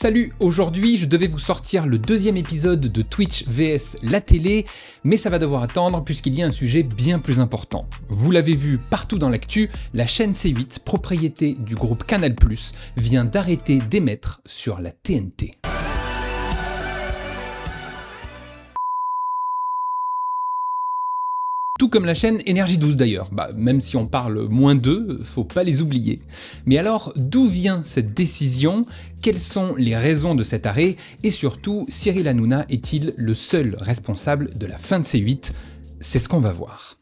Salut, aujourd'hui je devais vous sortir le deuxième épisode de Twitch vs la télé, mais ça va devoir attendre puisqu'il y a un sujet bien plus important. Vous l'avez vu partout dans l'actu, la chaîne C8, propriété du groupe Canal+, vient d'arrêter d'émettre sur la TNT. Tout comme la chaîne Énergie 12 d'ailleurs, même si on parle moins d'eux, faut pas les oublier. Mais alors, d'où vient cette décision? Quelles sont les raisons de cet arrêt? Et surtout, Cyril Hanouna est-il le seul responsable de la fin de C8? C'est ce qu'on va voir.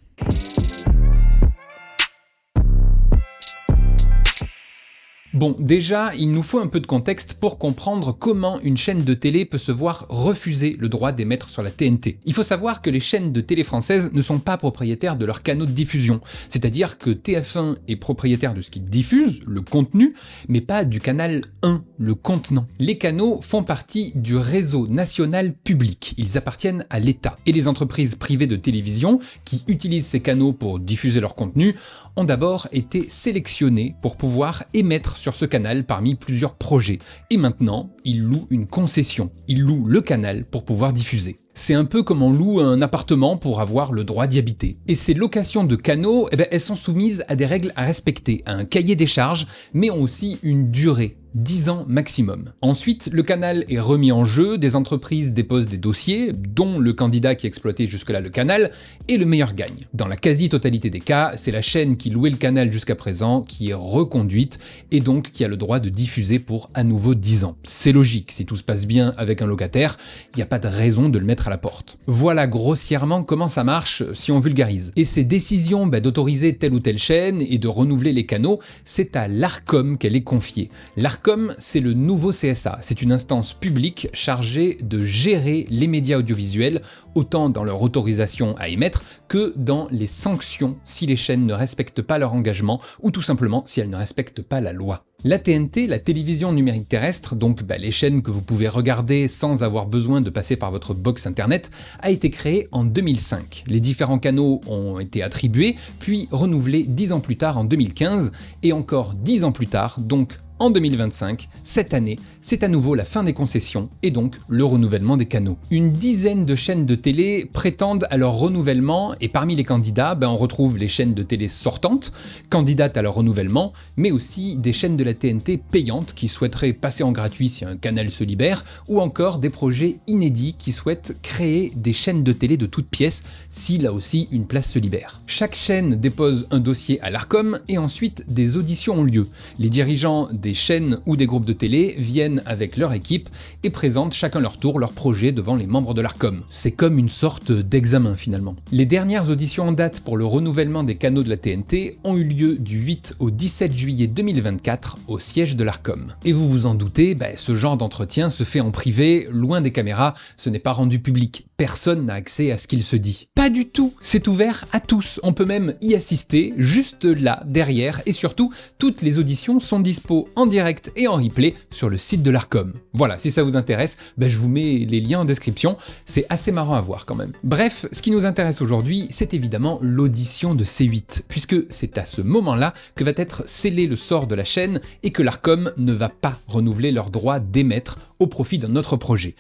Bon, déjà, il nous faut un peu de contexte pour comprendre comment une chaîne de télé peut se voir refuser le droit d'émettre sur la TNT. Il faut savoir que les chaînes de télé françaises ne sont pas propriétaires de leurs canaux de diffusion, c'est-à-dire que TF1 est propriétaire de ce qu'il diffuse, le contenu, mais pas du canal 1, le contenant. Les canaux font partie du réseau national public, ils appartiennent à l'État. Et les entreprises privées de télévision, qui utilisent ces canaux pour diffuser leur contenu, ont d'abord été sélectionnées pour pouvoir émettre sur ce canal parmi plusieurs projets. Et maintenant, ils louent une concession. Ils louent le canal pour pouvoir diffuser. C'est un peu comme on loue un appartement pour avoir le droit d'y habiter. Et ces locations de canaux, elles sont soumises à des règles à respecter, à un cahier des charges, mais ont aussi une durée. 10 ans maximum. Ensuite, le canal est remis en jeu, des entreprises déposent des dossiers, dont le candidat qui exploitait jusque-là le canal, et le meilleur gagne. Dans la quasi-totalité des cas, c'est la chaîne qui louait le canal jusqu'à présent qui est reconduite, et donc qui a le droit de diffuser pour à nouveau 10 ans. C'est logique, si tout se passe bien avec un locataire, il n'y a pas de raison de le mettre à la porte. Voilà grossièrement comment ça marche si on vulgarise. Et ces décisions d'autoriser telle ou telle chaîne et de renouveler les canaux, c'est à l'Arcom qu'elle est confiée. L'Arcom, c'est le nouveau CSA, c'est une instance publique chargée de gérer les médias audiovisuels, autant dans leur autorisation à émettre que dans les sanctions si les chaînes ne respectent pas leur engagement ou tout simplement si elles ne respectent pas la loi. La TNT, la télévision numérique terrestre, donc les chaînes que vous pouvez regarder sans avoir besoin de passer par votre box internet, a été créée en 2005. Les différents canaux ont été attribués, puis renouvelés 10 ans plus tard en 2015, et encore 10 ans plus tard, donc en 2025, cette année, c'est à nouveau la fin des concessions et donc le renouvellement des canaux. Une dizaine de chaînes de télé prétendent à leur renouvellement et parmi les candidats, on retrouve les chaînes de télé sortantes, candidates à leur renouvellement, mais aussi des chaînes de la TNT payantes qui souhaiteraient passer en gratuit si un canal se libère, ou encore des projets inédits qui souhaitent créer des chaînes de télé de toutes pièces si là aussi une place se libère. Chaque chaîne dépose un dossier à l'Arcom et ensuite des auditions ont lieu. Les dirigeants des chaînes ou des groupes de télé viennent avec leur équipe et présentent chacun leur tour leur projet devant les membres de l'Arcom. C'est comme une sorte d'examen finalement. Les dernières auditions en date pour le renouvellement des canaux de la TNT ont eu lieu du 8 au 17 juillet 2024 au siège de l'Arcom. Et vous vous en doutez, ce genre d'entretien se fait en privé, loin des caméras, ce n'est pas rendu public. Personne n'a accès à ce qu'il se dit. Pas du tout, c'est ouvert à tous, on peut même y assister, juste là, derrière, et surtout, toutes les auditions sont dispo en direct et en replay sur le site de l'Arcom. Voilà, si ça vous intéresse, je vous mets les liens en description, c'est assez marrant à voir quand même. Bref, ce qui nous intéresse aujourd'hui, c'est évidemment l'audition de C8, puisque c'est à ce moment-là que va être scellé le sort de la chaîne et que l'Arcom ne va pas renouveler leur droit d'émettre au profit d'un autre projet.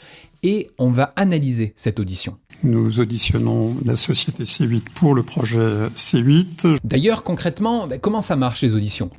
Et on va analyser cette audition. Nous auditionnons la société C8 pour le projet C8. D'ailleurs, concrètement, comment ça marche les auditions?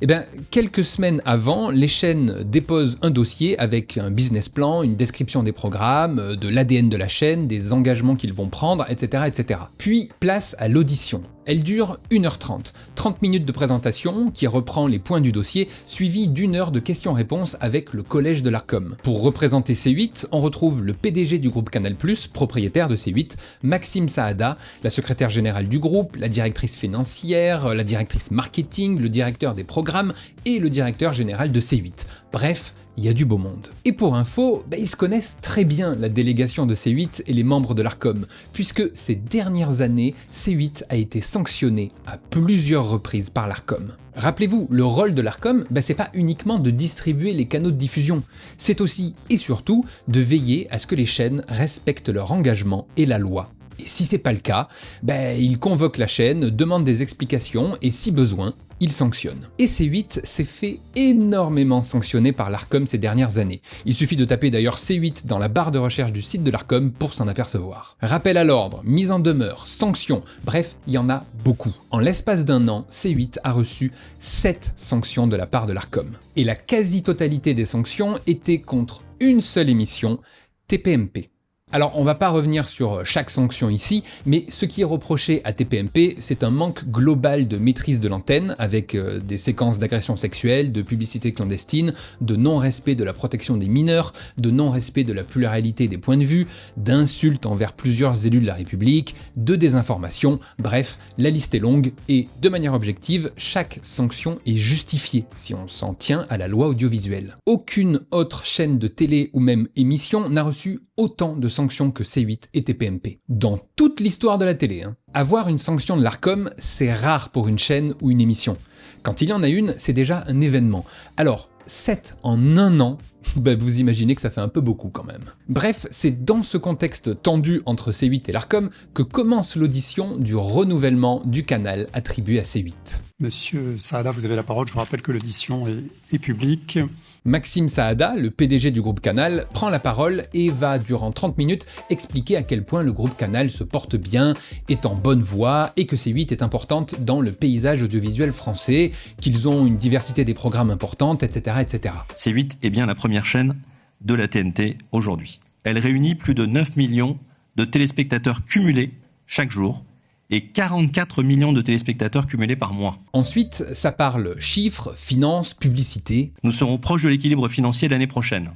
Quelques semaines avant, les chaînes déposent un dossier avec un business plan, une description des programmes, de l'ADN de la chaîne, des engagements qu'ils vont prendre, etc., etc. Puis, place à l'audition. Elle dure 1h30, 30 minutes de présentation qui reprend les points du dossier, suivi d'1 heure de questions-réponses avec le collège de l'Arcom. Pour représenter C8, on retrouve le PDG du groupe Canal+, propriétaire de C8, Maxime Saada, la secrétaire générale du groupe, la directrice financière, la directrice marketing, le directeur des programmes et le directeur général de C8. Bref, il y a du beau monde. Et pour info, ils se connaissent très bien la délégation de C8 et les membres de l'Arcom, puisque ces dernières années, C8 a été sanctionné à plusieurs reprises par l'Arcom. Rappelez-vous, le rôle de l'Arcom, c'est pas uniquement de distribuer les canaux de diffusion, c'est aussi et surtout de veiller à ce que les chaînes respectent leur engagement et la loi. Et si c'est pas le cas, il convoque la chaîne, demande des explications et si besoin, il sanctionne. Et C8 s'est fait énormément sanctionner par l'Arcom ces dernières années. Il suffit de taper d'ailleurs C8 dans la barre de recherche du site de l'Arcom pour s'en apercevoir. Rappel à l'ordre, mise en demeure, sanctions, bref, il y en a beaucoup. En l'espace d'un an, C8 a reçu 7 sanctions de la part de l'Arcom. Et la quasi-totalité des sanctions étaient contre une seule émission, TPMP. Alors on va pas revenir sur chaque sanction ici, mais ce qui est reproché à TPMP, c'est un manque global de maîtrise de l'antenne, avec des séquences d'agressions sexuelles, de publicité clandestine, de non-respect de la protection des mineurs, de non-respect de la pluralité des points de vue, d'insultes envers plusieurs élus de la République, de désinformation, bref, la liste est longue, et de manière objective, chaque sanction est justifiée si on s'en tient à la loi audiovisuelle. Aucune autre chaîne de télé ou même émission n'a reçu autant de sanctions que C8 et TPMP. Dans toute l'histoire de la télé, avoir une sanction de l'Arcom, c'est rare pour une chaîne ou une émission. Quand il y en a une, c'est déjà un événement. Alors, 7 en un an, vous imaginez que ça fait un peu beaucoup quand même. Bref, c'est dans ce contexte tendu entre C8 et l'Arcom que commence l'audition du renouvellement du canal attribué à C8. Monsieur Saada, vous avez la parole. Je vous rappelle que l'audition est publique. Maxime Saada, le PDG du groupe Canal, prend la parole et va, durant 30 minutes, expliquer à quel point le groupe Canal se porte bien, est en bonne voie et que C8 est importante dans le paysage audiovisuel français, qu'ils ont une diversité des programmes importante, etc., etc. C8 est bien la première chaîne de la TNT aujourd'hui. Elle réunit plus de 9 millions de téléspectateurs cumulés chaque jour, et 44 millions de téléspectateurs cumulés par mois. Ensuite, ça parle chiffres, finances, publicité. Nous serons proches de l'équilibre financier l'année prochaine.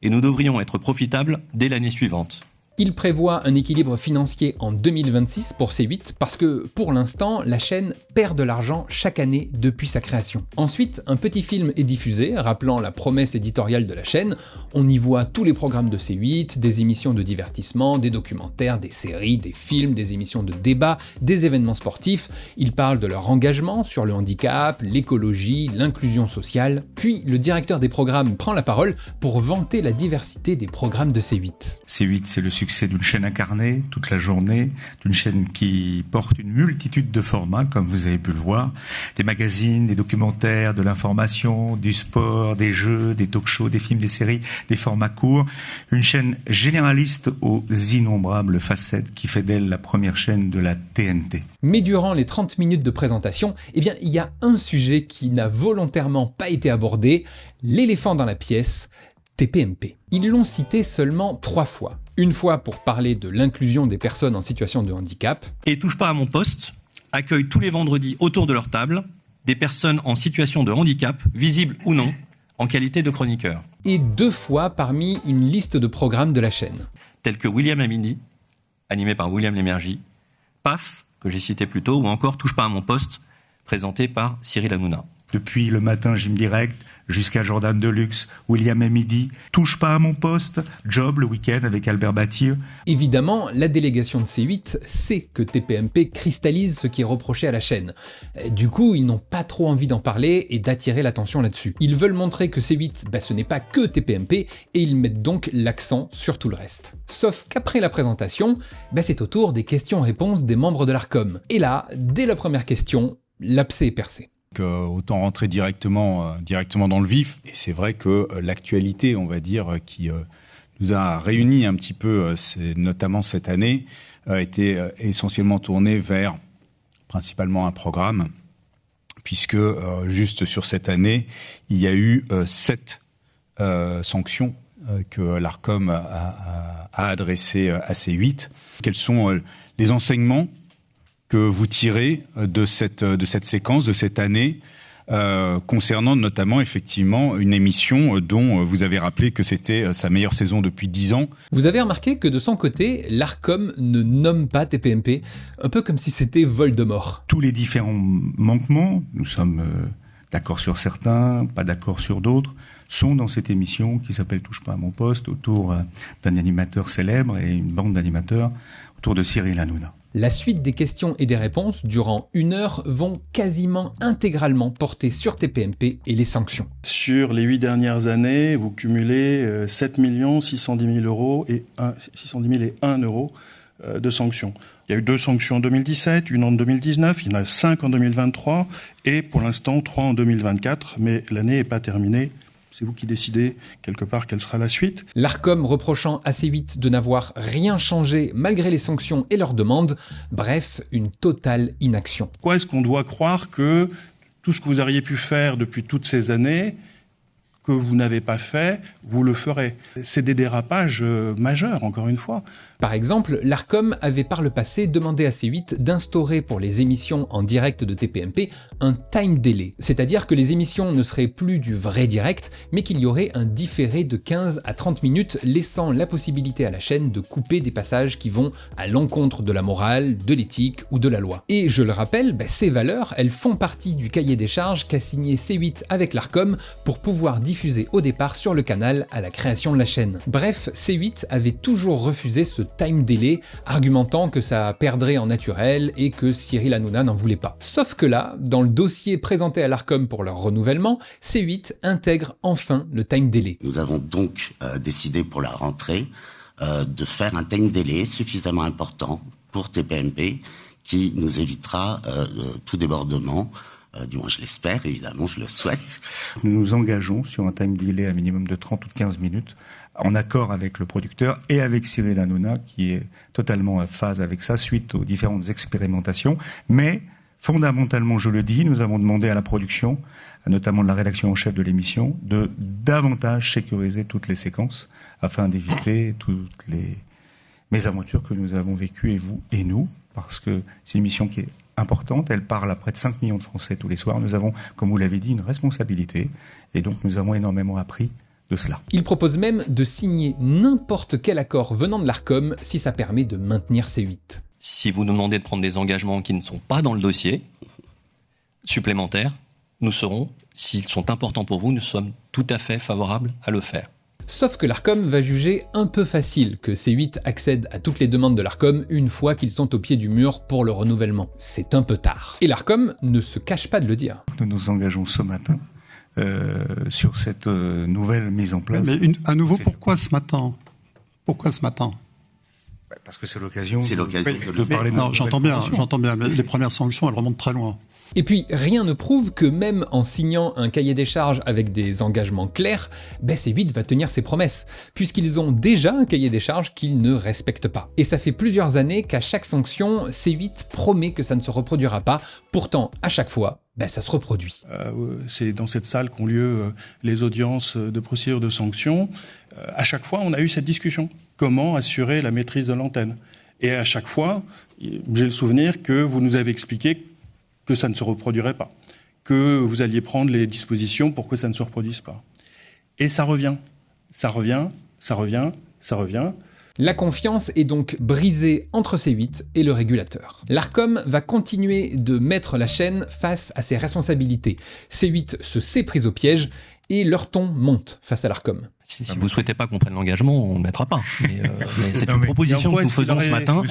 Et nous devrions être profitables dès l'année suivante. Il prévoit un équilibre financier en 2026 pour C8 parce que, pour l'instant, la chaîne perd de l'argent chaque année depuis sa création. Ensuite, un petit film est diffusé, rappelant la promesse éditoriale de la chaîne. On y voit tous les programmes de C8, des émissions de divertissement, des documentaires, des séries, des films, des émissions de débat, des événements sportifs. Ils parlent de leur engagement sur le handicap, l'écologie, l'inclusion sociale. Puis, le directeur des programmes prend la parole pour vanter la diversité des programmes de C8. C8, c'est le succès d'une chaîne incarnée toute la journée, d'une chaîne qui porte une multitude de formats, comme vous avez pu le voir, des magazines, des documentaires, de l'information, du sport, des jeux, des talk-shows, des films, des séries, des formats courts, une chaîne généraliste aux innombrables facettes qui fait d'elle la première chaîne de la TNT. Mais durant les 30 minutes de présentation, il y a un sujet qui n'a volontairement pas été abordé, l'éléphant dans la pièce, TPMP. Ils l'ont cité seulement 3 fois. Une fois pour parler de l'inclusion des personnes en situation de handicap. Et Touche pas à mon poste accueille tous les vendredis autour de leur table des personnes en situation de handicap, visibles ou non, en qualité de chroniqueurs. Et 2 fois parmi une liste de programmes de la chaîne. Tels que William à midi, animé par William Lémergie, PAF, que j'ai cité plus tôt, ou encore Touche pas à mon poste, présenté par Cyril Hanouna. Depuis le matin, Gym Direct, jusqu'à Jordan Deluxe, William à midi, Touche pas à mon poste, Job le week-end avec Albert Battir. Évidemment, la délégation de C8 sait que TPMP cristallise ce qui est reproché à la chaîne. Du coup, ils n'ont pas trop envie d'en parler et d'attirer l'attention là-dessus. Ils veulent montrer que C8, ce n'est pas que TPMP et ils mettent donc l'accent sur tout le reste. Sauf qu'après la présentation, c'est au tour des questions-réponses des membres de l'Arcom. Et là, dès la première question, l'abcès est percé. Autant rentrer directement dans le vif. Et c'est vrai que l'actualité, on va dire, qui nous a réunis un petit peu, notamment cette année, a été essentiellement tournée vers principalement un programme, puisque juste sur cette année, il y a eu 7 sanctions que l'Arcom a adressées à C8. Quels sont les enseignements que vous tirez de cette séquence, de cette année, concernant notamment effectivement une émission dont vous avez rappelé que c'était sa meilleure saison depuis 10 ans. Vous avez remarqué que de son côté, l'Arcom ne nomme pas TPMP, un peu comme si c'était Voldemort. Tous les différents manquements, nous sommes d'accord sur certains, pas d'accord sur d'autres, sont dans cette émission qui s'appelle Touche pas à mon poste, autour d'un animateur célèbre et une bande d'animateurs autour de Cyril Hanouna. La suite des questions et des réponses, durant 1 heure, vont quasiment intégralement porter sur TPMP et les sanctions. Sur les 8 dernières années, vous cumulez 7 610 000 euros et 1 euro de sanctions. Il y a eu 2 sanctions en 2017, une en 2019, il y en a 5 en 2023 et pour l'instant 3 en 2024, mais l'année n'est pas terminée. C'est vous qui décidez, quelque part, quelle sera la suite. L'Arcom reprochant à C8 de n'avoir rien changé malgré les sanctions et leurs demandes. Bref, une totale inaction. Pourquoi est-ce qu'on doit croire que tout ce que vous auriez pu faire depuis toutes ces années, que vous n'avez pas fait, vous le ferez? C'est des dérapages majeurs, encore une fois. Par exemple, l'Arcom avait par le passé demandé à C8 d'instaurer pour les émissions en direct de TPMP un time delay, c'est-à-dire que les émissions ne seraient plus du vrai direct, mais qu'il y aurait un différé de 15 à 30 minutes, laissant la possibilité à la chaîne de couper des passages qui vont à l'encontre de la morale, de l'éthique ou de la loi. Et je le rappelle, ces valeurs, elles font partie du cahier des charges qu'a signé C8 avec l'Arcom pour pouvoir diffuser au départ sur le canal à la création de la chaîne. Bref, C8 avait toujours refusé ce time delay, argumentant que ça perdrait en naturel et que Cyril Hanouna n'en voulait pas. Sauf que là, dans le dossier présenté à l'Arcom pour leur renouvellement, C8 intègre enfin le time delay. Nous avons donc décidé pour la rentrée de faire un time delay suffisamment important pour TPMP qui nous évitera tout débordement. Du moins je l'espère, évidemment, je le souhaite. Nous nous engageons sur un time delay à minimum de 30 ou de 15 minutes, en accord avec le producteur et avec Cyril Hanouna, qui est totalement en phase avec ça, suite aux différentes expérimentations. Mais, fondamentalement, je le dis, nous avons demandé à la production, notamment de la rédaction en chef de l'émission, de davantage sécuriser toutes les séquences, afin d'éviter toutes les mésaventures que nous avons vécues, et vous et nous, parce que c'est une émission qui est importante, elle parle à près de 5 millions de Français tous les soirs. Nous avons, comme vous l'avez dit, une responsabilité, et donc nous avons énormément appris de cela. Il propose même de signer n'importe quel accord venant de l'Arcom si ça permet de maintenir C8. Si vous nous demandez de prendre des engagements qui ne sont pas dans le dossier supplémentaires, nous serons, s'ils sont importants pour vous, nous sommes tout à fait favorables à le faire. Sauf que l'Arcom va juger un peu facile que C8 accède à toutes les demandes de l'Arcom une fois qu'ils sont au pied du mur pour le renouvellement. C'est un peu tard. Et l'Arcom ne se cache pas de le dire. Nous nous engageons ce matin sur cette nouvelle mise en place. Mais à nouveau, pourquoi ce matin ? Pourquoi ce matin ? Parce que c'est l'occasion, de parler de... Non, j'entends bien, mais les premières sanctions, elles remontent très loin. Et puis, rien ne prouve que même en signant un cahier des charges avec des engagements clairs, C8 va tenir ses promesses, puisqu'ils ont déjà un cahier des charges qu'ils ne respectent pas. Et ça fait plusieurs années qu'à chaque sanction, C8 promet que ça ne se reproduira pas, pourtant, à chaque fois, ça se reproduit. C'est dans cette salle qu'ont lieu les audiences de procédure de sanction. À chaque fois, on a eu cette discussion. Comment assurer la maîtrise de l'antenne ? Et à chaque fois, j'ai le souvenir que vous nous avez expliqué que ça ne se reproduirait pas, que vous alliez prendre les dispositions pour que ça ne se reproduise pas. Et ça revient. La confiance est donc brisée entre C8 et le régulateur. L'Arcom va continuer de mettre la chaîne face à ses responsabilités. C8 se s'est pris au piège et leur ton monte face à l'Arcom. Si vous ne souhaitez pas qu'on prenne l'engagement, on ne le mettra pas. Mais c'est une proposition que nous faisons ce matin,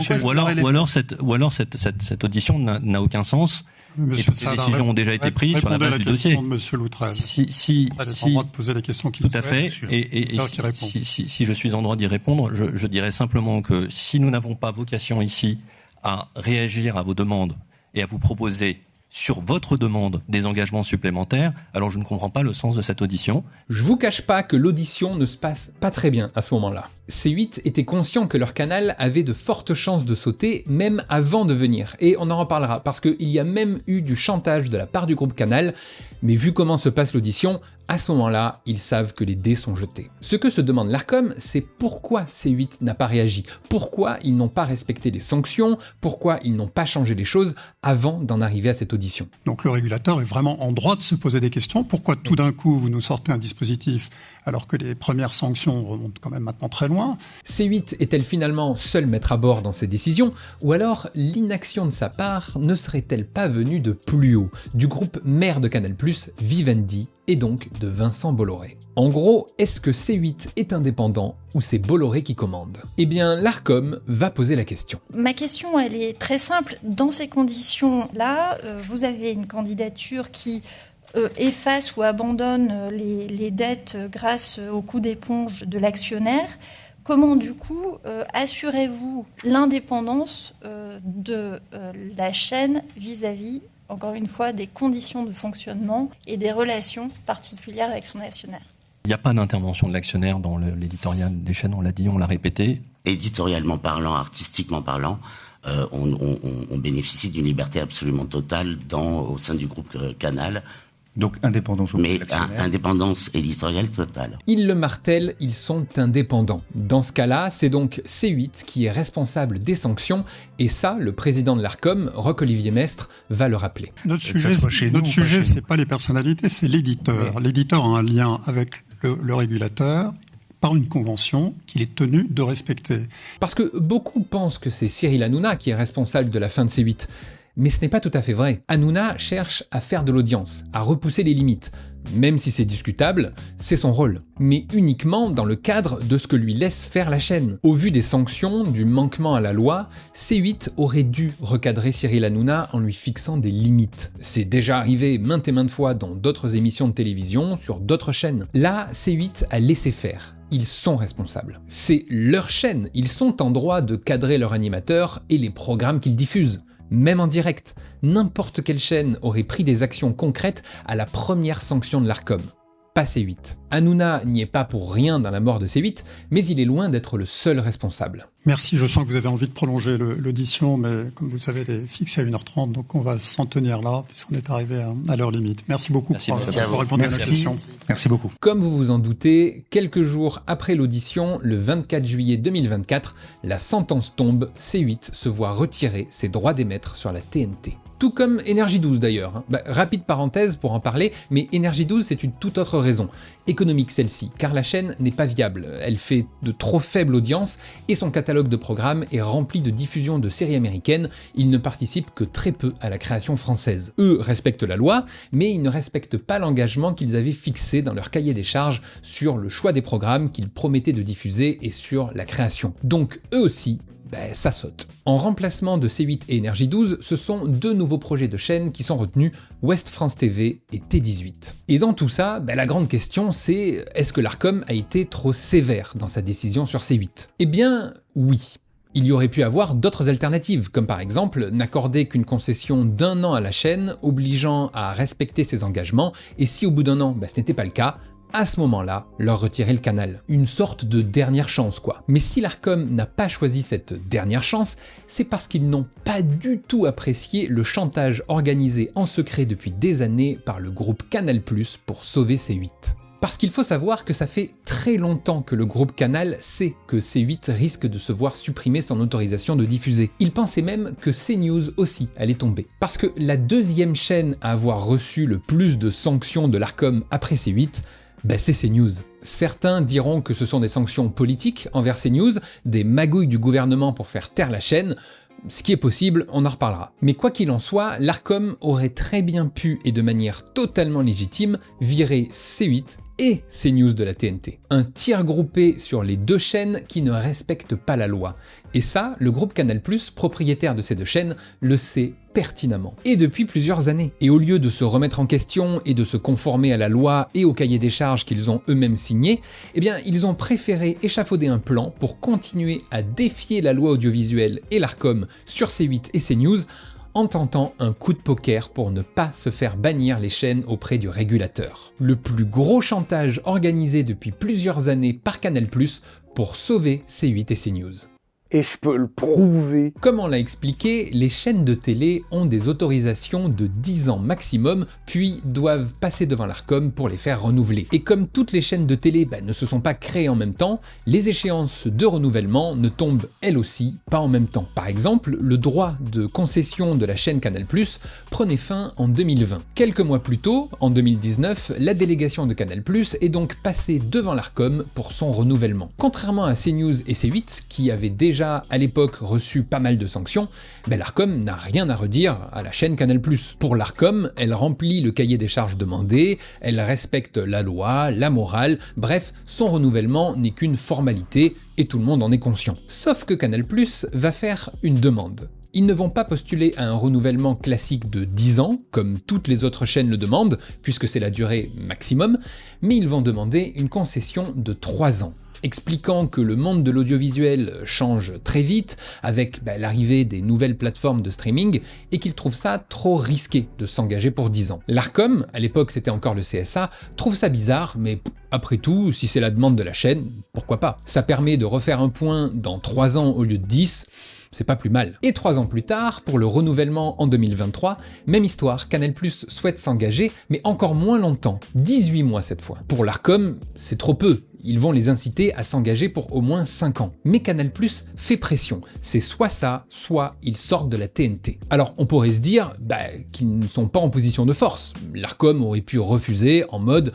ou alors cette audition n'a aucun sens. Mais et toutes les décisions ont déjà été prises sur la base du dossier. Monsieur Loutrel. Si, en droit de poser les questions qu'il tout à fait. Et si je suis en droit d'y répondre, je dirais simplement que si nous n'avons pas vocation ici à réagir à vos demandes et à vous proposer sur votre demande des engagements supplémentaires, alors je ne comprends pas le sens de cette audition. Je vous cache pas que l'audition ne se passe pas très bien à ce moment-là. C8 était conscient que leur canal avait de fortes chances de sauter, même avant de venir. Et on en reparlera, parce qu'il y a même eu du chantage de la part du groupe Canal, mais vu comment se passe l'audition, à ce moment-là, ils savent que les dés sont jetés. Ce que se demande l'Arcom, c'est pourquoi C8 n'a pas réagi, pourquoi ils n'ont pas respecté les sanctions, pourquoi ils n'ont pas changé les choses avant d'en arriver à cette audition. Donc le régulateur est vraiment en droit de se poser des questions. Pourquoi tout d'un coup vous nous sortez un dispositif alors que les premières sanctions remontent quand même maintenant très loin ? C8 est-elle finalement seule maître à bord dans ses décisions, ou alors l'inaction de sa part ne serait-elle pas venue de plus haut, du groupe mère de Canal+, Vivendi, et donc de Vincent Bolloré. En gros, est-ce que C8 est indépendant ou c'est Bolloré qui commande ? Eh bien, l'Arcom va poser la question. Ma question, elle est très simple. Dans ces conditions-là, vous avez une candidature qui efface ou abandonne les dettes grâce au coup d'éponge de l'actionnaire. Comment du coup assurez-vous l'indépendance de la chaîne vis-à-vis, encore une fois, des conditions de fonctionnement et des relations particulières avec son actionnaire ? Il n'y a pas d'intervention de l'actionnaire dans l'éditorial des chaînes, on l'a dit, on l'a répété. Éditorialement parlant, artistiquement parlant, on bénéficie d'une liberté absolument totale au sein du groupe Canal. Donc indépendance mais indépendance éditoriale totale. Ils le martèlent, ils sont indépendants. Dans ce cas-là, c'est donc C8 qui est responsable des sanctions, et ça, le président de l'Arcom, Roch-Olivier Mestre, va le rappeler. Notre sujet, c'est pas les personnalités, c'est l'éditeur. L'éditeur a un lien avec le régulateur par une convention qu'il est tenu de respecter. Parce que beaucoup pensent que c'est Cyril Hanouna qui est responsable de la fin de C8. Mais ce n'est pas tout à fait vrai. Hanouna cherche à faire de l'audience, à repousser les limites. Même si c'est discutable, c'est son rôle. Mais uniquement dans le cadre de ce que lui laisse faire la chaîne. Au vu des sanctions, du manquement à la loi, C8 aurait dû recadrer Cyril Hanouna en lui fixant des limites. C'est déjà arrivé maintes et maintes fois dans d'autres émissions de télévision, sur d'autres chaînes. Là, C8 a laissé faire. Ils sont responsables. C'est leur chaîne, ils sont en droit de cadrer leur animateur et les programmes qu'ils diffusent. Même en direct, n'importe quelle chaîne aurait pris des actions concrètes à la première sanction de l'Arcom. Pas C8. Hanouna n'y est pas pour rien dans la mort de C8, mais il est loin d'être le seul responsable. Merci, je sens que vous avez envie de prolonger l'audition, mais comme vous le savez, elle est fixée à 1h30, donc on va s'en tenir là, puisqu'on est arrivé à l'heure limite. Merci beaucoup pour avoir répondu à la question. Merci beaucoup. Comme vous vous en doutez, quelques jours après l'audition, le 24 juillet 2024, la sentence tombe, C8 se voit retirer ses droits d'émettre sur la TNT. Tout comme Énergie 12 d'ailleurs. Rapide parenthèse pour en parler, mais Énergie 12 c'est une toute autre raison. Économique celle-ci, car la chaîne n'est pas viable. Elle fait de trop faibles audiences et son catalogue de programmes est rempli de diffusion de séries américaines. Il ne participe que très peu à la création française. Eux respectent la loi, mais ils ne respectent pas l'engagement qu'ils avaient fixé dans leur cahier des charges sur le choix des programmes qu'ils promettaient de diffuser et sur la création. Donc eux aussi, ça saute. En remplacement de C8 et Énergie 12, ce sont deux nouveaux projets de chaînes qui sont retenus, Ouest France TV et T18. Et dans tout ça, la grande question c'est, est-ce que l'Arcom a été trop sévère dans sa décision sur C8 ? Eh bien, oui. Il y aurait pu avoir d'autres alternatives, comme par exemple n'accorder qu'une concession d'1 an à la chaîne, obligeant à respecter ses engagements, et si au bout d'1 an, ce n'était pas le cas, à ce moment-là, leur retirer le canal. Une sorte de dernière chance, quoi. Mais si l'Arcom n'a pas choisi cette dernière chance, c'est parce qu'ils n'ont pas du tout apprécié le chantage organisé en secret depuis des années par le groupe Canal+ pour sauver C8. Parce qu'il faut savoir que ça fait très longtemps que le groupe Canal sait que C8 risque de se voir supprimer son autorisation de diffuser. Il pensait même que CNews aussi allait tomber. Parce que la deuxième chaîne à avoir reçu le plus de sanctions de l'Arcom après C8, c'est CNews. Certains diront que ce sont des sanctions politiques envers CNews, des magouilles du gouvernement pour faire taire la chaîne. Ce qui est possible, on en reparlera. Mais quoi qu'il en soit, l'Arcom aurait très bien pu, et de manière totalement légitime, virer C8 et CNews de la TNT. Un tir groupé sur les deux chaînes qui ne respectent pas la loi. Et ça, le groupe Canal+, propriétaire de ces deux chaînes, le sait pertinemment. Et depuis plusieurs années. Et au lieu de se remettre en question et de se conformer à la loi et au cahier des charges qu'ils ont eux-mêmes signé, ils ont préféré échafauder un plan pour continuer à défier la loi audiovisuelle et l'Arcom sur C8 et CNews, en tentant un coup de poker pour ne pas se faire bannir les chaînes auprès du régulateur. Le plus gros chantage organisé depuis plusieurs années par Canal+ pour sauver C8 et CNews. Et je peux le prouver. Comme on l'a expliqué, les chaînes de télé ont des autorisations de 10 ans maximum, puis doivent passer devant l'Arcom pour les faire renouveler. Et comme toutes les chaînes de télé ne se sont pas créées en même temps, les échéances de renouvellement ne tombent elles aussi pas en même temps. Par exemple, le droit de concession de la chaîne Canal+ prenait fin en 2020. Quelques mois plus tôt, en 2019, la délégation de Canal+ est donc passée devant l'Arcom pour son renouvellement. Contrairement à CNews et C8, qui avaient déjà à l'époque reçu pas mal de sanctions, l'Arcom n'a rien à redire à la chaîne Canal+. Pour l'Arcom, elle remplit le cahier des charges demandé, elle respecte la loi, la morale, bref, son renouvellement n'est qu'une formalité et tout le monde en est conscient. Sauf que Canal+ va faire une demande. Ils ne vont pas postuler à un renouvellement classique de 10 ans, comme toutes les autres chaînes le demandent, puisque c'est la durée maximum, mais ils vont demander une concession de 3 ans. expliquant que le monde de l'audiovisuel change très vite avec l'arrivée des nouvelles plateformes de streaming et qu'il trouve ça trop risqué de s'engager pour 10 ans. L'Arcom, à l'époque c'était encore le CSA, trouve ça bizarre, mais après tout, si c'est la demande de la chaîne, pourquoi pas? Ça permet de refaire un point dans 3 ans au lieu de 10, c'est pas plus mal. Et 3 ans plus tard, pour le renouvellement en 2023, même histoire, Canal+ souhaite s'engager, mais encore moins longtemps, 18 mois cette fois. Pour l'Arcom, c'est trop peu. Ils vont les inciter à s'engager pour au moins 5 ans. Mais Canal+ fait pression. C'est soit ça, soit ils sortent de la TNT. Alors on pourrait se dire qu'ils ne sont pas en position de force. L'Arcom aurait pu refuser en mode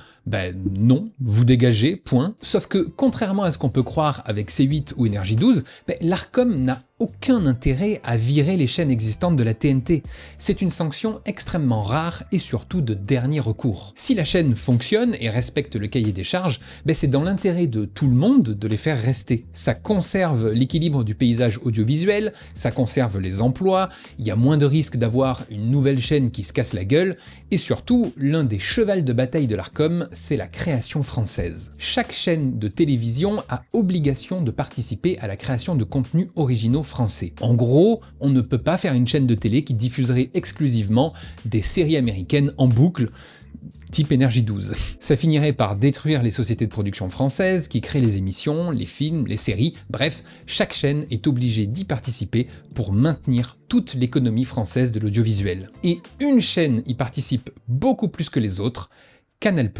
non, vous dégagez, point. Sauf que contrairement à ce qu'on peut croire avec C8 ou Énergie 12, l'Arcom n'a aucun intérêt à virer les chaînes existantes de la TNT. C'est une sanction extrêmement rare et surtout de dernier recours. Si la chaîne fonctionne et respecte le cahier des charges, c'est dans l'intérêt de tout le monde de les faire rester. Ça conserve l'équilibre du paysage audiovisuel, ça conserve les emplois, il y a moins de risques d'avoir une nouvelle chaîne qui se casse la gueule, et surtout, l'un des chevals de bataille de l'Arcom, c'est la création française. Chaque chaîne de télévision a obligation de participer à la création de contenus originaux français. En gros, on ne peut pas faire une chaîne de télé qui diffuserait exclusivement des séries américaines en boucle, type Énergie 12. Ça finirait par détruire les sociétés de production françaises qui créent les émissions, les films, les séries, bref, chaque chaîne est obligée d'y participer pour maintenir toute l'économie française de l'audiovisuel. Et une chaîne y participe beaucoup plus que les autres, Canal+.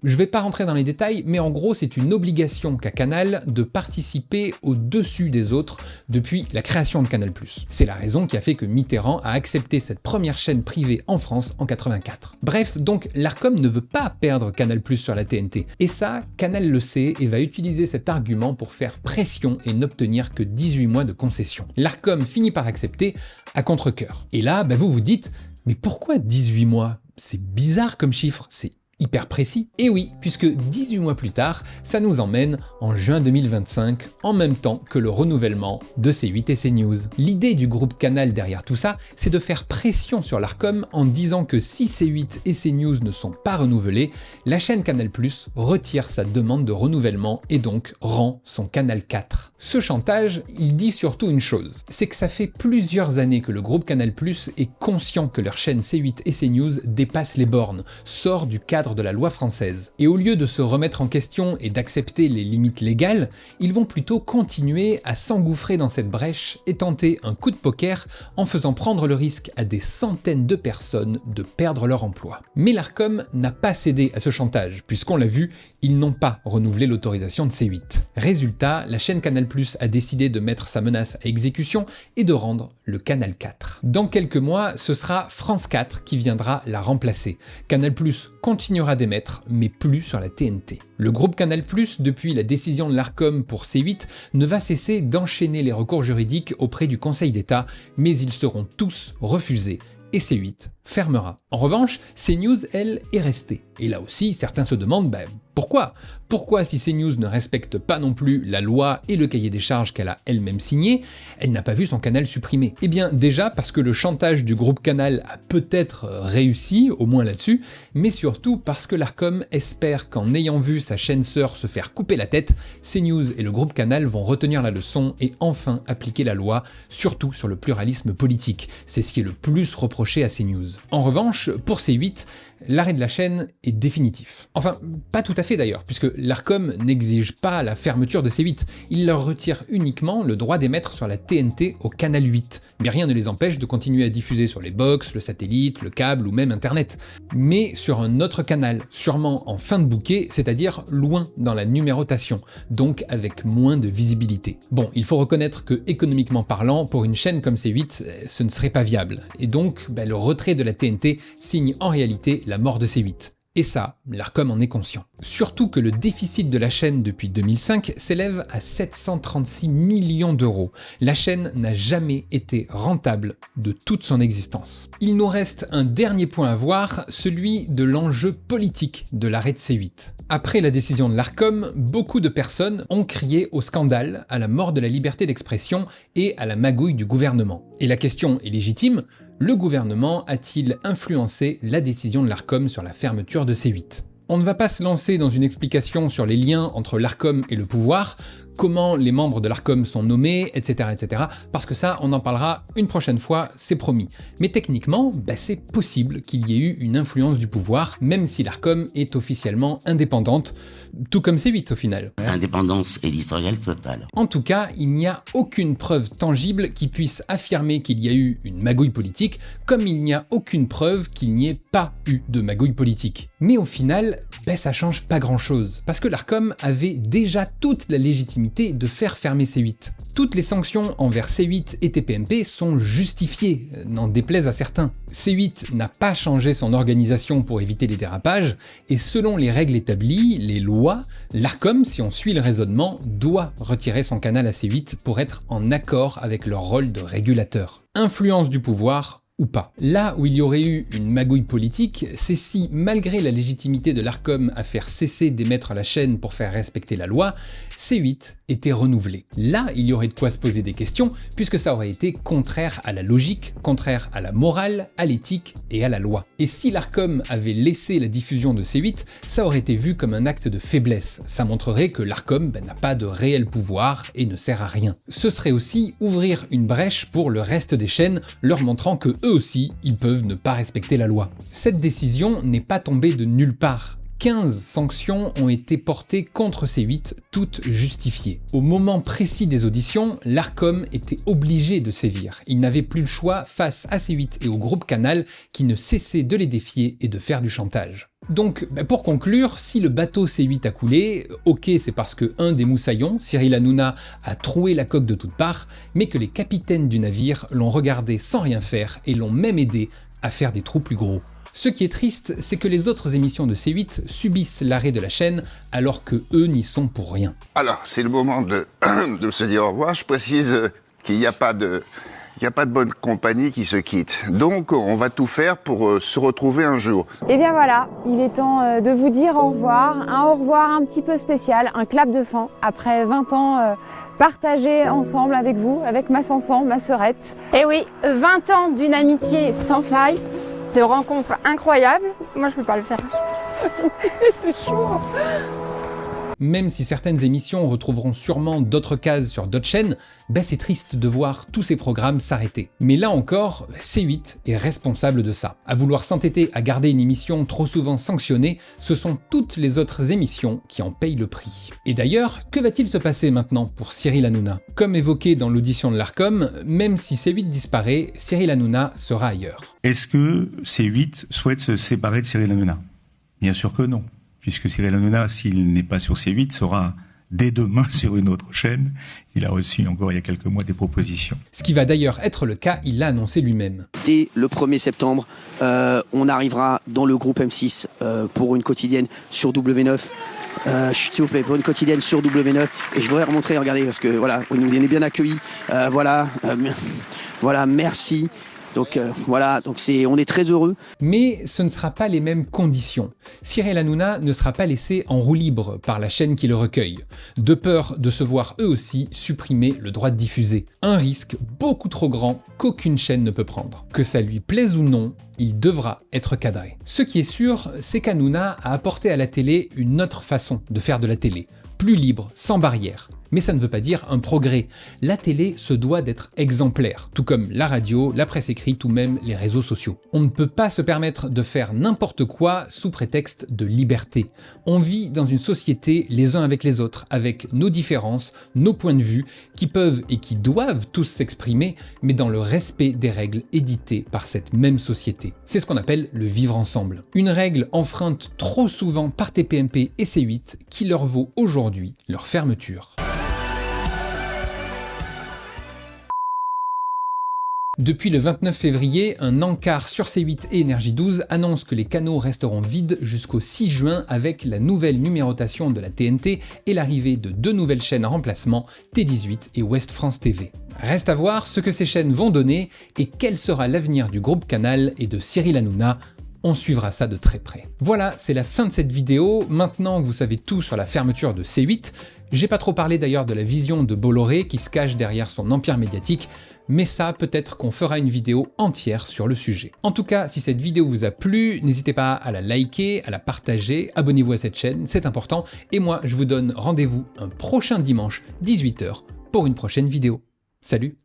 Je vais pas rentrer dans les détails, mais en gros c'est une obligation qu'a Canal de participer au-dessus des autres depuis la création de Canal+. C'est la raison qui a fait que Mitterrand a accepté cette première chaîne privée en France en 84. Bref, donc l'Arcom ne veut pas perdre Canal+ sur la TNT. Et ça, Canal le sait et va utiliser cet argument pour faire pression et n'obtenir que 18 mois de concession. L'Arcom finit par accepter à contre-cœur. Et là, vous vous dites, mais pourquoi 18 mois? C'est bizarre comme chiffre, c'est hyper précis. Et oui, puisque 18 mois plus tard, ça nous emmène en juin 2025, en même temps que le renouvellement de C8 et CNews. L'idée du groupe Canal derrière tout ça, c'est de faire pression sur l'Arcom en disant que si C8 et CNews ne sont pas renouvelés, la chaîne Canal+ retire sa demande de renouvellement et donc rend son Canal 4. Ce chantage, il dit surtout une chose, c'est que ça fait plusieurs années que le groupe Canal+ est conscient que leur chaîne C8 et CNews dépasse les bornes, sort du cadre de la loi française. Et au lieu de se remettre en question et d'accepter les limites légales, ils vont plutôt continuer à s'engouffrer dans cette brèche et tenter un coup de poker en faisant prendre le risque à des centaines de personnes de perdre leur emploi. Mais l'Arcom n'a pas cédé à ce chantage, puisqu'on l'a vu, ils n'ont pas renouvelé l'autorisation de C8. Résultat, la chaîne Canal+ a décidé de mettre sa menace à exécution et de rendre le Canal 4. Dans quelques mois, ce sera France 4 qui viendra la remplacer. Canal+ continuera d'émettre, mais plus sur la TNT. Le groupe Canal+, depuis la décision de l'Arcom pour C8, ne va cesser d'enchaîner les recours juridiques auprès du Conseil d'État, mais ils seront tous refusés et C8 fermera. En revanche, CNews, elle, est restée. Et là aussi, certains se demandent pourquoi ? Pourquoi, si CNews ne respecte pas non plus la loi et le cahier des charges qu'elle a elle-même signé, elle n'a pas vu son canal supprimé? Eh bien, déjà parce que le chantage du groupe Canal a peut-être réussi, au moins là-dessus, mais surtout parce que l'Arcom espère qu'en ayant vu sa chaîne sœur se faire couper la tête, CNews et le groupe Canal vont retenir la leçon et enfin appliquer la loi, surtout sur le pluralisme politique. C'est ce qui est le plus reproché à CNews. En revanche, pour C8, l'arrêt de la chaîne est définitif. Enfin, pas tout à fait d'ailleurs, puisque l'Arcom n'exige pas la fermeture de C8, il leur retire uniquement le droit d'émettre sur la TNT au canal 8. Mais rien ne les empêche de continuer à diffuser sur les box, le satellite, le câble ou même Internet. Mais sur un autre canal, sûrement en fin de bouquet, c'est-à-dire loin dans la numérotation, donc avec moins de visibilité. Bon, il faut reconnaître que économiquement parlant, pour une chaîne comme C8, ce ne serait pas viable. Et donc, le retrait de la TNT signe en réalité la mort de C8. Et ça, l'Arcom en est conscient. Surtout que le déficit de la chaîne depuis 2005 s'élève à 736 millions d'euros. La chaîne n'a jamais été rentable de toute son existence. Il nous reste un dernier point à voir, celui de l'enjeu politique de l'arrêt de C8. Après la décision de l'Arcom, beaucoup de personnes ont crié au scandale, à la mort de la liberté d'expression et à la magouille du gouvernement. Et la question est légitime, le gouvernement a-t-il influencé la décision de l'Arcom sur la fermeture de C8 ? On ne va pas se lancer dans une explication sur les liens entre l'Arcom et le pouvoir, comment les membres de l'Arcom sont nommés, etc., parce que ça, on en parlera une prochaine fois, c'est promis. Mais techniquement, c'est possible qu'il y ait eu une influence du pouvoir, même si l'Arcom est officiellement indépendante, tout comme C8 au final. Indépendance éditoriale totale. En tout cas, il n'y a aucune preuve tangible qui puisse affirmer qu'il y a eu une magouille politique, comme il n'y a aucune preuve qu'il n'y ait pas eu de magouille politique. Mais au final, ça change pas grand-chose, parce que l'Arcom avait déjà toute la légitimité de faire fermer C8. Toutes les sanctions envers C8 et TPMP sont justifiées, n'en déplaise à certains. C8 n'a pas changé son organisation pour éviter les dérapages, et selon les règles établies, les lois, l'Arcom, si on suit le raisonnement, doit retirer son canal à C8 pour être en accord avec leur rôle de régulateur. Influence du pouvoir ou pas. Là où il y aurait eu une magouille politique, c'est si, malgré la légitimité de l'Arcom à faire cesser d'émettre la chaîne pour faire respecter la loi, C8 était renouvelé. Là, il y aurait de quoi se poser des questions, puisque ça aurait été contraire à la logique, contraire à la morale, à l'éthique et à la loi. Et si l'Arcom avait laissé la diffusion de C8, ça aurait été vu comme un acte de faiblesse. Ça montrerait que l'Arcom n'a pas de réel pouvoir et ne sert à rien. Ce serait aussi ouvrir une brèche pour le reste des chaînes, leur montrant que eux aussi, ils peuvent ne pas respecter la loi. Cette décision n'est pas tombée de nulle part. 15 sanctions ont été portées contre C8, toutes justifiées. Au moment précis des auditions, l'Arcom était obligé de sévir. Il n'avait plus le choix face à C8 et au groupe Canal qui ne cessaient de les défier et de faire du chantage. Donc, pour conclure, si le bateau C8 a coulé, ok, c'est parce que un des moussaillons, Cyril Hanouna, a troué la coque de toutes parts, mais que les capitaines du navire l'ont regardé sans rien faire et l'ont même aidé à faire des trous plus gros. Ce qui est triste, c'est que les autres émissions de C8 subissent l'arrêt de la chaîne alors que eux n'y sont pour rien. Alors, c'est le moment de se dire au revoir. Je précise qu'il n'y a pas de bonne compagnie qui se quitte. Donc, on va tout faire pour se retrouver un jour. Et bien voilà, il est temps de vous dire au revoir. Un au revoir un petit peu spécial, un clap de fin après 20 ans partagés ensemble avec vous, avec ma Sansan, ma sœurette. Et oui, 20 ans d'une amitié sans faille. De rencontres incroyables. Moi, je peux pas le faire. C'est chaud. Même si certaines émissions retrouveront sûrement d'autres cases sur d'autres chaînes, c'est triste de voir tous ces programmes s'arrêter. Mais là encore, C8 est responsable de ça. À vouloir s'entêter à garder une émission trop souvent sanctionnée, ce sont toutes les autres émissions qui en payent le prix. Et d'ailleurs, que va-t-il se passer maintenant pour Cyril Hanouna ? Comme évoqué dans l'audition de l'Arcom, même si C8 disparaît, Cyril Hanouna sera ailleurs. Est-ce que C8 souhaite se séparer de Cyril Hanouna ? Bien sûr que non. Puisque Cyril Hanouna, s'il n'est pas sur C8, sera dès demain sur une autre chaîne. Il a reçu encore il y a quelques mois des propositions. Ce qui va d'ailleurs être le cas, il l'a annoncé lui-même. Dès le 1er septembre, on arrivera dans le groupe M6 pour une quotidienne sur W9. S'il vous plaît, pour une quotidienne sur W9. Et je voudrais remontrer, regardez, parce que voilà, on nous est bien accueillis. Voilà, merci. Donc on est très heureux. Mais ce ne sera pas les mêmes conditions. Cyril Hanouna ne sera pas laissé en roue libre par la chaîne qui le recueille, de peur de se voir eux aussi supprimer le droit de diffuser. Un risque beaucoup trop grand qu'aucune chaîne ne peut prendre. Que ça lui plaise ou non, il devra être cadré. Ce qui est sûr, c'est qu'Hanouna a apporté à la télé une autre façon de faire de la télé, plus libre, sans barrière. Mais ça ne veut pas dire un progrès. La télé se doit d'être exemplaire, tout comme la radio, la presse écrite ou même les réseaux sociaux. On ne peut pas se permettre de faire n'importe quoi sous prétexte de liberté. On vit dans une société les uns avec les autres, avec nos différences, nos points de vue, qui peuvent et qui doivent tous s'exprimer, mais dans le respect des règles éditées par cette même société. C'est ce qu'on appelle le vivre ensemble. Une règle enfreinte trop souvent par TPMP et C8 qui leur vaut aujourd'hui leur fermeture. Depuis le 29 février, un encart sur C8 et Énergie 12 annonce que les canaux resteront vides jusqu'au 6 juin avec la nouvelle numérotation de la TNT et l'arrivée de 2 nouvelles chaînes en remplacement, T18 et Ouest France TV. Reste à voir ce que ces chaînes vont donner et quel sera l'avenir du groupe Canal et de Cyril Hanouna. On suivra ça de très près. Voilà, c'est la fin de cette vidéo. Maintenant que vous savez tout sur la fermeture de C8, j'ai pas trop parlé d'ailleurs de la vision de Bolloré qui se cache derrière son empire médiatique, mais ça, peut-être qu'on fera une vidéo entière sur le sujet. En tout cas, si cette vidéo vous a plu, n'hésitez pas à la liker, à la partager, abonnez-vous à cette chaîne, c'est important, et moi je vous donne rendez-vous un prochain dimanche, 18 h, pour une prochaine vidéo. Salut!